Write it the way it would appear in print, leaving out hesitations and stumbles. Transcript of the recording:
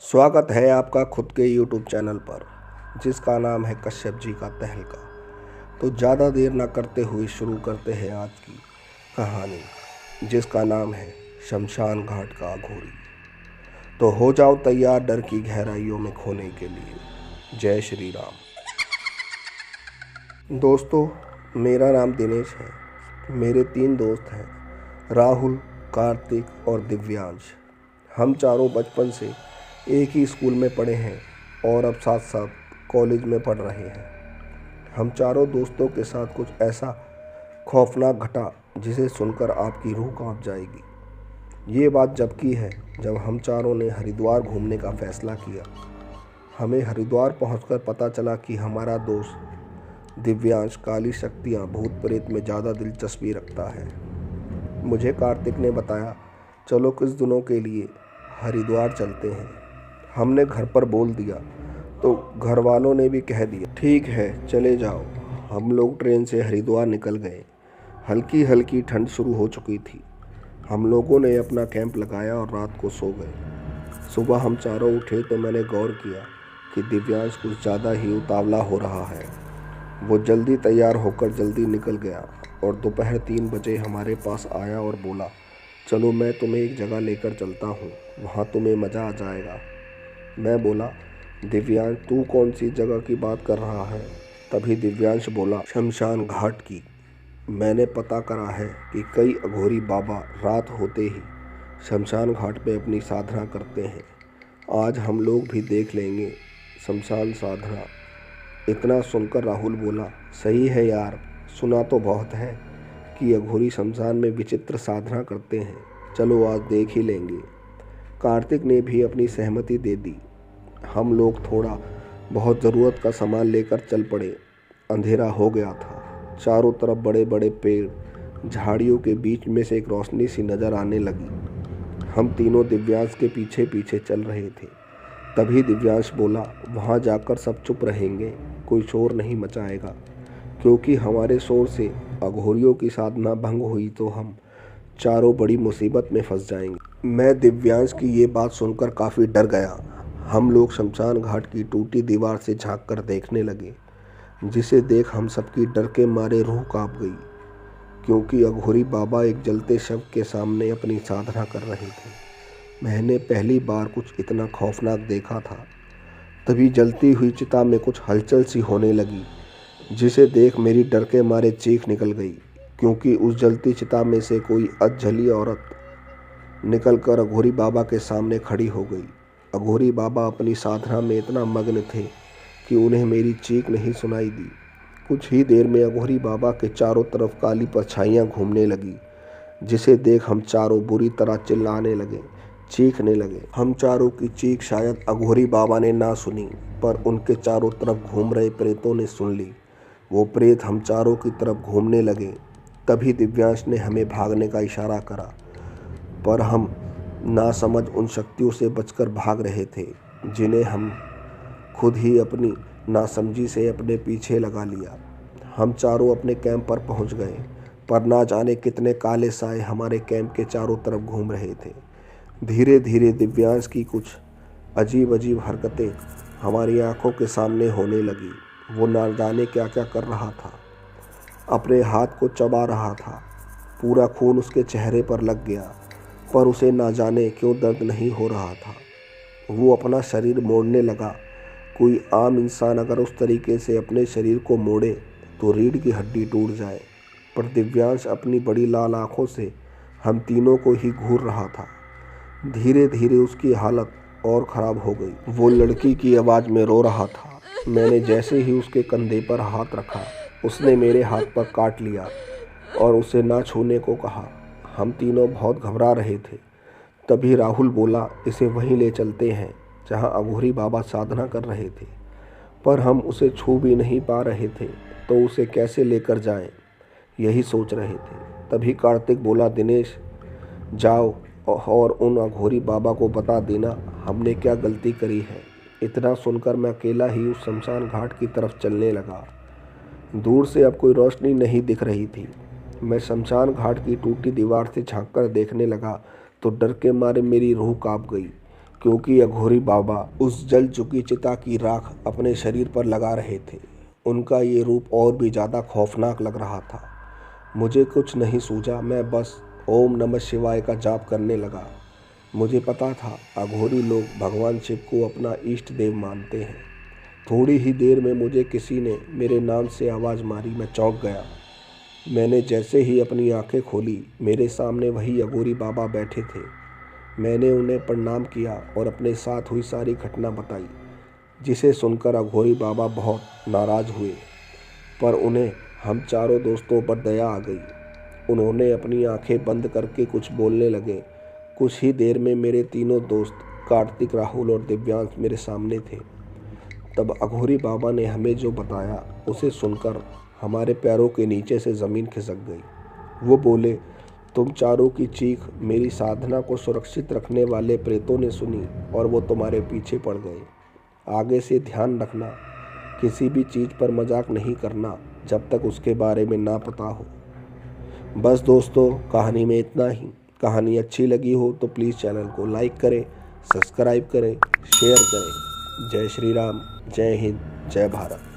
स्वागत है आपका खुद के YouTube चैनल पर जिसका नाम है कश्यप जी का तहलका। तो ज़्यादा देर ना करते हुए शुरू करते हैं आज की कहानी जिसका नाम है शमशान घाट का अघोरी। तो हो जाओ तैयार डर की गहराइयों में खोने के लिए। जय श्री राम। दोस्तों, मेरा नाम दिनेश है। मेरे 3 दोस्त हैं, राहुल, कार्तिक और दिव्यांश। हम चारों बचपन से एक ही स्कूल में पढ़े हैं और अब साथ साथ कॉलेज में पढ़ रहे हैं। हम चारों दोस्तों के साथ कुछ ऐसा खौफनाक घटा जिसे सुनकर आपकी रूह कांप जाएगी। ये बात जब की है जब हम चारों ने हरिद्वार घूमने का फैसला किया। हमें हरिद्वार पहुंचकर पता चला कि हमारा दोस्त दिव्यांश काली शक्तियाँ भूत प्रेत में ज़्यादा दिलचस्पी रखता है। मुझे कार्तिक ने बताया, चलो कुछ दिनों के लिए हरिद्वार चलते हैं। हमने घर पर बोल दिया तो घर वालों ने भी कह दिया, ठीक है चले जाओ। हम लोग ट्रेन से हरिद्वार निकल गए। हल्की हल्की ठंड शुरू हो चुकी थी। हम लोगों ने अपना कैंप लगाया और रात को सो गए। सुबह हम चारों उठे तो मैंने गौर किया कि दिव्यांश कुछ ज़्यादा ही उतावला हो रहा है। वो जल्दी तैयार होकर जल्दी निकल गया और दोपहर 3 बजे हमारे पास आया और बोला, चलो मैं तुम्हें एक जगह लेकर चलता हूँ, वहाँ तुम्हें मज़ा आ जाएगा। मैं बोला, दिव्यांश तू कौन सी जगह की बात कर रहा है? तभी दिव्यांश बोला, शमशान घाट की। मैंने पता करा है कि कई अघोरी बाबा रात होते ही शमशान घाट पे अपनी साधना करते हैं। आज हम लोग भी देख लेंगे शमशान साधना। इतना सुनकर राहुल बोला, सही है यार, सुना तो बहुत है कि अघोरी शमशान में विचित्र साधना करते हैं। चलो आज देख ही लेंगे। कार्तिक ने भी अपनी सहमति दे दी। हम लोग थोड़ा बहुत ज़रूरत का सामान लेकर चल पड़े। अंधेरा हो गया था। चारों तरफ बड़े बड़े पेड़, झाड़ियों के बीच में से एक रोशनी सी नज़र आने लगी। हम तीनों दिव्यांश के पीछे पीछे चल रहे थे। तभी दिव्यांश बोला, वहाँ जाकर सब चुप रहेंगे, कोई शोर नहीं मचाएगा, क्योंकि हमारे शोर से अघोरियों की साधना भंग हुई तो हम चारों बड़ी मुसीबत में फंस जाएंगे। मैं दिव्यांश की ये बात सुनकर काफ़ी डर गया। हम लोग शमशान घाट की टूटी दीवार से झांक कर देखने लगे, जिसे देख हम सबकी डर के मारे रूह कांप गई, क्योंकि अघोरी बाबा एक जलते शव के सामने अपनी साधना कर रहे थे। मैंने पहली बार कुछ इतना खौफनाक देखा था। तभी जलती हुई चिता में कुछ हलचल सी होने लगी, जिसे देख मेरी डर के मारे चीख निकल गई, क्योंकि उस जलती चिता में से कोई अधजली औरत निकलकर अघोरी बाबा के सामने खड़ी हो गई। अघोरी बाबा अपनी साधना में इतना मग्न थे कि उन्हें मेरी चीख नहीं सुनाई दी। कुछ ही देर में अघोरी बाबा के चारों तरफ काली परछाइयाँ घूमने लगी, जिसे देख हम चारों बुरी तरह चिल्लाने लगे, चीखने लगे। हम चारों की चीख शायद अघोरी बाबा ने ना सुनी, पर उनके चारों तरफ घूम रहे प्रेतों ने सुन ली। वो प्रेत हम चारों की तरफ घूमने लगे। तभी दिव्यांश ने हमें भागने का इशारा करा, पर हम नासमझ उन शक्तियों से बचकर भाग रहे थे, जिन्हें हम खुद ही अपनी नासमझी से अपने पीछे लगा लिया। हम चारों अपने कैंप पर पहुंच गए, पर ना जाने कितने काले साए हमारे कैंप के चारों तरफ घूम रहे थे। धीरे धीरे दिव्यांश की कुछ अजीब अजीब हरकतें हमारी आंखों के सामने होने लगी। वो ना जाने क्या क्या कर रहा था, अपने हाथ को चबा रहा था। पूरा खून उसके चेहरे पर लग गया, पर उसे ना जाने क्यों दर्द नहीं हो रहा था। वो अपना शरीर मोड़ने लगा। कोई आम इंसान अगर उस तरीके से अपने शरीर को मोड़े तो रीढ़ की हड्डी टूट जाए, पर दिव्यांश अपनी बड़ी लाल आंखों से हम तीनों को ही घूर रहा था। धीरे धीरे उसकी हालत और ख़राब हो गई। वो लड़की की आवाज़ में रो रहा था। मैंने जैसे ही उसके कंधे पर हाथ रखा, उसने मेरे हाथ पर काट लिया और उसे ना छूने को कहा। हम तीनों बहुत घबरा रहे थे। तभी राहुल बोला, इसे वहीं ले चलते हैं जहां अघोरी बाबा साधना कर रहे थे, पर हम उसे छू भी नहीं पा रहे थे तो उसे कैसे लेकर जाएं, यही सोच रहे थे। तभी कार्तिक बोला, दिनेश जाओ और उन अघोरी बाबा को बता देना हमने क्या गलती करी है। इतना सुनकर मैं अकेला ही उस शमशान घाट की तरफ चलने लगा। दूर से अब कोई रोशनी नहीं दिख रही थी। मैं शमशान घाट की टूटी दीवार से झांककर देखने लगा तो डर के मारे मेरी रूह कांप गई। क्योंकि अघोरी बाबा उस जल चुकी चिता की राख अपने शरीर पर लगा रहे थे। उनका ये रूप और भी ज़्यादा खौफनाक लग रहा था। मुझे कुछ नहीं सूझा, मैं बस ओम नमः शिवाय का जाप करने लगा। मुझे पता था अघोरी लोग भगवान शिव को अपना इष्ट देव मानते हैं। थोड़ी ही देर में मुझे किसी ने मेरे नाम से आवाज़ मारी। मैं चौंक गया। मैंने जैसे ही अपनी आंखें खोली, मेरे सामने वही अघोरी बाबा बैठे थे। मैंने उन्हें प्रणाम किया और अपने साथ हुई सारी घटना बताई, जिसे सुनकर अघोरी बाबा बहुत नाराज़ हुए, पर उन्हें हम चारों दोस्तों पर दया आ गई। उन्होंने अपनी आंखें बंद करके कुछ बोलने लगे। कुछ ही देर में मेरे तीनों दोस्त कार्तिक, राहुल और दिव्यांश मेरे सामने थे। तब अघोरी बाबा ने हमें जो बताया, उसे सुनकर हमारे पैरों के नीचे से ज़मीन खिसक गई। वो बोले, तुम चारों की चीख मेरी साधना को सुरक्षित रखने वाले प्रेतों ने सुनी और वो तुम्हारे पीछे पड़ गए। आगे से ध्यान रखना, किसी भी चीज़ पर मजाक नहीं करना जब तक उसके बारे में ना पता हो। बस दोस्तों, कहानी में इतना ही। कहानी अच्छी लगी हो तो प्लीज़ चैनल को लाइक करें, सब्सक्राइब करें, शेयर करें। जय श्री राम, जय हिंद, जय भारत।